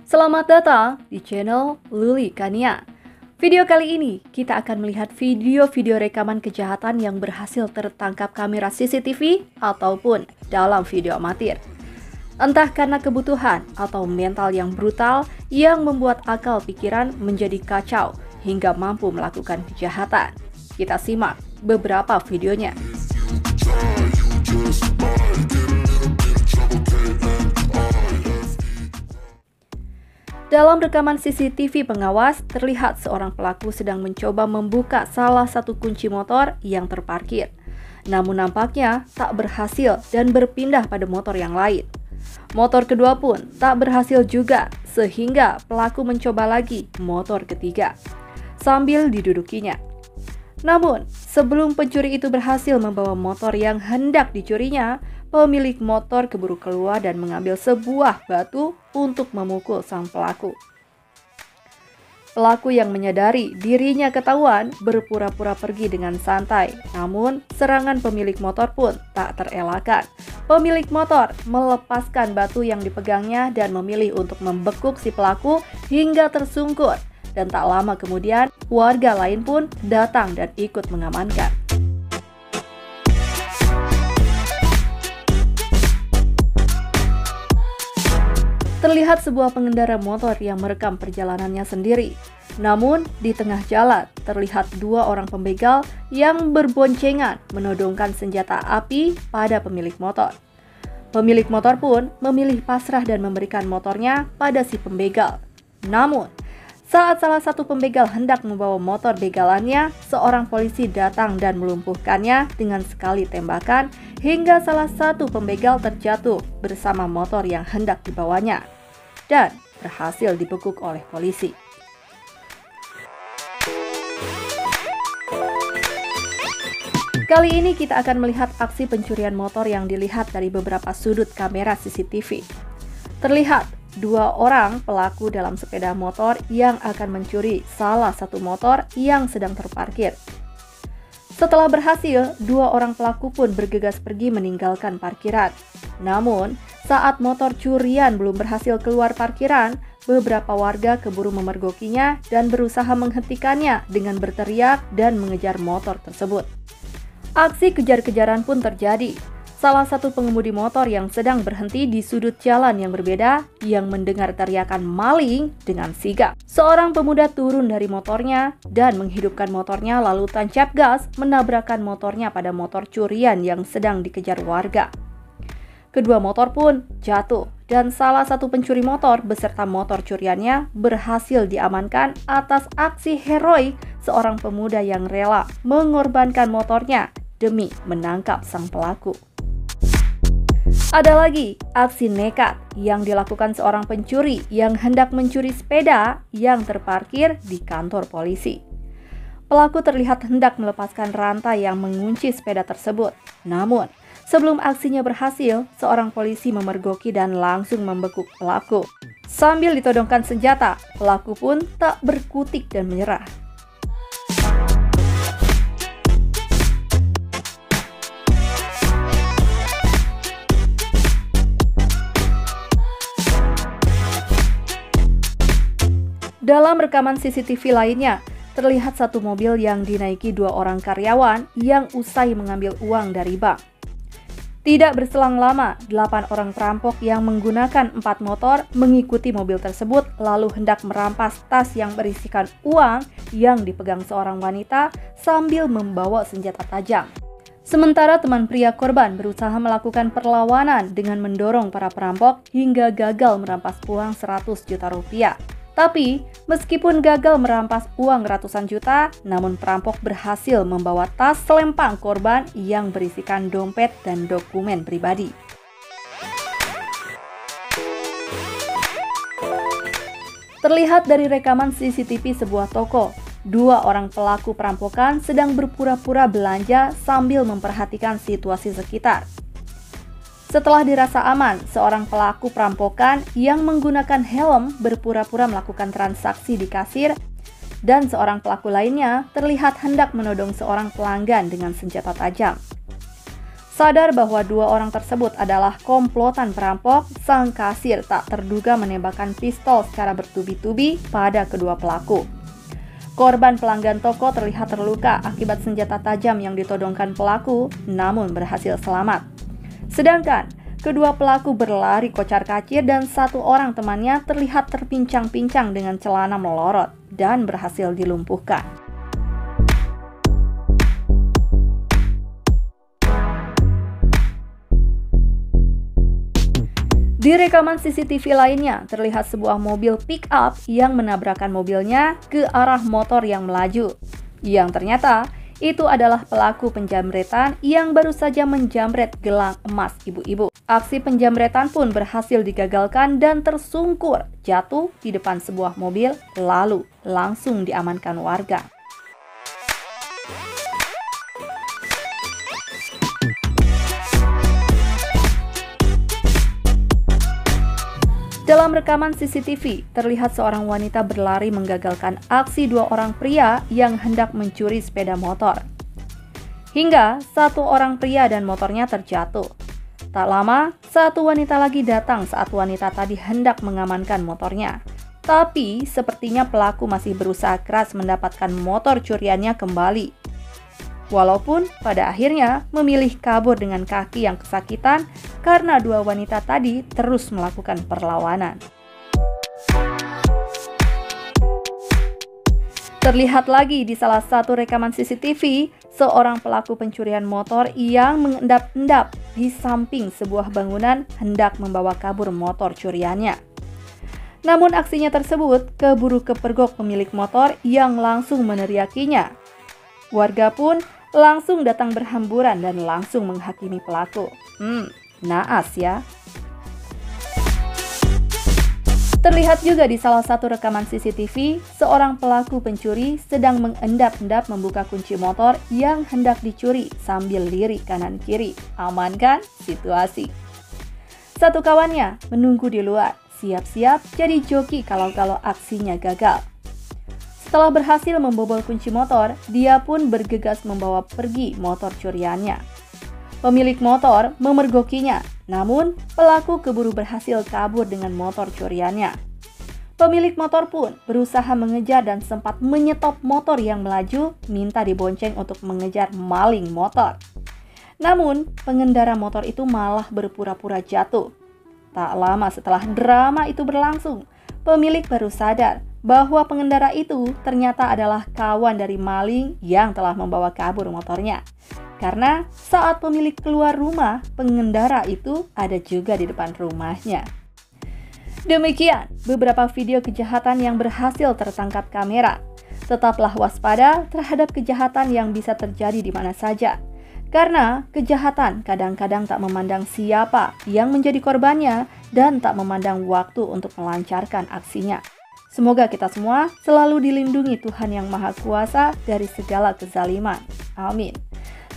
Selamat datang di channel Luli Kania. Video kali ini kita akan melihat video-video rekaman kejahatan yang berhasil tertangkap kamera CCTV ataupun dalam video amatir. Entah karena kebutuhan atau mental yang brutal yang membuat akal pikiran menjadi kacau hingga mampu melakukan kejahatan. Kita simak beberapa videonya. Dalam rekaman CCTV pengawas, terlihat seorang pelaku sedang mencoba membuka salah satu kunci motor yang terparkir. Namun nampaknya tak berhasil dan berpindah pada motor yang lain. Motor kedua pun tak berhasil juga, sehingga pelaku mencoba lagi motor ketiga sambil didudukinya. Namun, sebelum pencuri itu berhasil membawa motor yang hendak dicurinya, pemilik motor keburu keluar dan mengambil sebuah batu untuk memukul sang pelaku. Pelaku yang menyadari dirinya ketahuan berpura-pura pergi dengan santai, namun serangan pemilik motor pun tak terelakkan. Pemilik motor melepaskan batu yang dipegangnya dan memilih untuk membekuk si pelaku hingga tersungkur. Dan tak lama kemudian, warga lain pun datang dan ikut mengamankan. Terlihat sebuah pengendara motor yang merekam perjalanannya sendiri. Namun, di tengah jalan terlihat dua orang pembegal yang berboncengan menodongkan senjata api pada pemilik motor. Pemilik motor pun memilih pasrah dan memberikan motornya pada si pembegal. Namun, saat salah satu pembegal hendak membawa motor begalannya, seorang polisi datang dan melumpuhkannya dengan sekali tembakan hingga salah satu pembegal terjatuh bersama motor yang hendak dibawanya dan berhasil dibekuk oleh polisi. Kali ini kita akan melihat aksi pencurian motor yang dilihat dari beberapa sudut kamera CCTV. Terlihat dua orang pelaku dalam sepeda motor yang akan mencuri salah satu motor yang sedang terparkir. Setelah berhasil, dua orang pelaku pun bergegas pergi meninggalkan parkiran. Namun, saat motor curian belum berhasil keluar parkiran, beberapa warga keburu memergokinya dan berusaha menghentikannya dengan berteriak dan mengejar motor tersebut. Aksi kejar-kejaran pun terjadi. Salah satu pengemudi motor yang sedang berhenti di sudut jalan yang berbeda yang mendengar teriakan maling dengan sigap. Seorang pemuda turun dari motornya dan menghidupkan motornya lalu tancap gas menabrakkan motornya pada motor curian yang sedang dikejar warga. Kedua motor pun jatuh dan salah satu pencuri motor beserta motor curiannya berhasil diamankan atas aksi heroik seorang pemuda yang rela mengorbankan motornya demi menangkap sang pelaku. Ada lagi aksi nekat yang dilakukan seorang pencuri yang hendak mencuri sepeda yang terparkir di kantor polisi. Pelaku terlihat hendak melepaskan rantai yang mengunci sepeda tersebut. Namun, sebelum aksinya berhasil, seorang polisi memergoki dan langsung membekuk pelaku. Sambil ditodongkan senjata, pelaku pun tak berkutik dan menyerah. Dalam rekaman CCTV lainnya, terlihat satu mobil yang dinaiki dua orang karyawan yang usai mengambil uang dari bank. Tidak berselang lama, 8 orang perampok yang menggunakan 4 motor mengikuti mobil tersebut lalu hendak merampas tas yang berisikan uang yang dipegang seorang wanita sambil membawa senjata tajam. Sementara teman pria korban berusaha melakukan perlawanan dengan mendorong para perampok hingga gagal merampas uang 100 juta rupiah. Tapi, meskipun gagal merampas uang ratusan juta, namun perampok berhasil membawa tas selempang korban yang berisikan dompet dan dokumen pribadi. Terlihat dari rekaman CCTV sebuah toko, dua orang pelaku perampokan sedang berpura-pura belanja sambil memperhatikan situasi sekitar. Setelah dirasa aman, seorang pelaku perampokan yang menggunakan helm berpura-pura melakukan transaksi di kasir dan seorang pelaku lainnya terlihat hendak menodong seorang pelanggan dengan senjata tajam. Sadar bahwa dua orang tersebut adalah komplotan perampok, sang kasir tak terduga menembakkan pistol secara bertubi-tubi pada kedua pelaku. Korban pelanggan toko terlihat terluka akibat senjata tajam yang ditodongkan pelaku, namun berhasil selamat. Sedangkan kedua pelaku berlari kocar-kacir dan satu orang temannya terlihat terpincang-pincang dengan celana melorot dan berhasil dilumpuhkan. Di rekaman CCTV lainnya, terlihat sebuah mobil pick-up yang menabrakkan mobilnya ke arah motor yang melaju. Yang ternyata, itu adalah pelaku penjamretan yang baru saja menjamret gelang emas ibu-ibu. Aksi penjamretan pun berhasil digagalkan dan tersungkur jatuh di depan sebuah mobil, lalu langsung diamankan warga. Dalam rekaman CCTV, terlihat seorang wanita berlari menggagalkan aksi dua orang pria yang hendak mencuri sepeda motor. Hingga satu orang pria dan motornya terjatuh. Tak lama, satu wanita lagi datang saat wanita tadi hendak mengamankan motornya. Tapi, sepertinya pelaku masih berusaha keras mendapatkan motor curiannya kembali. Walaupun pada akhirnya memilih kabur dengan kaki yang kesakitan karena dua wanita tadi terus melakukan perlawanan. Terlihat lagi di salah satu rekaman CCTV, seorang pelaku pencurian motor yang mengendap-endap di samping sebuah bangunan hendak membawa kabur motor curiannya. Namun aksinya tersebut keburu kepergok pemilik motor yang langsung meneriakinya. Warga pun langsung datang berhamburan dan langsung menghakimi pelaku. Naas ya. Terlihat juga di salah satu rekaman CCTV, seorang pelaku pencuri sedang mengendap-endap membuka kunci motor yang hendak dicuri sambil lirik kanan-kiri. Amankan situasi. Satu kawannya menunggu di luar, siap-siap jadi joki kalau aksinya gagal. Setelah berhasil membobol kunci motor, dia pun bergegas membawa pergi motor curiannya. Pemilik motor memergokinya, namun pelaku keburu berhasil kabur dengan motor curiannya. Pemilik motor pun berusaha mengejar dan sempat menyetop motor yang melaju, minta dibonceng untuk mengejar maling motor. Namun, pengendara motor itu malah berpura-pura jatuh. Tak lama setelah drama itu berlangsung, pemilik baru sadar bahwa pengendara itu ternyata adalah kawan dari maling yang telah membawa kabur motornya. Karena saat pemilik keluar rumah, pengendara itu ada juga di depan rumahnya. Demikian beberapa video kejahatan yang berhasil tertangkap kamera. Tetaplah waspada terhadap kejahatan yang bisa terjadi di mana saja. Karena kejahatan kadang-kadang tak memandang siapa yang menjadi korbannya dan tak memandang waktu untuk melancarkan aksinya. Semoga kita semua selalu dilindungi Tuhan Yang Maha Kuasa dari segala kezaliman. Amin.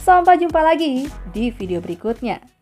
Sampai jumpa lagi di video berikutnya.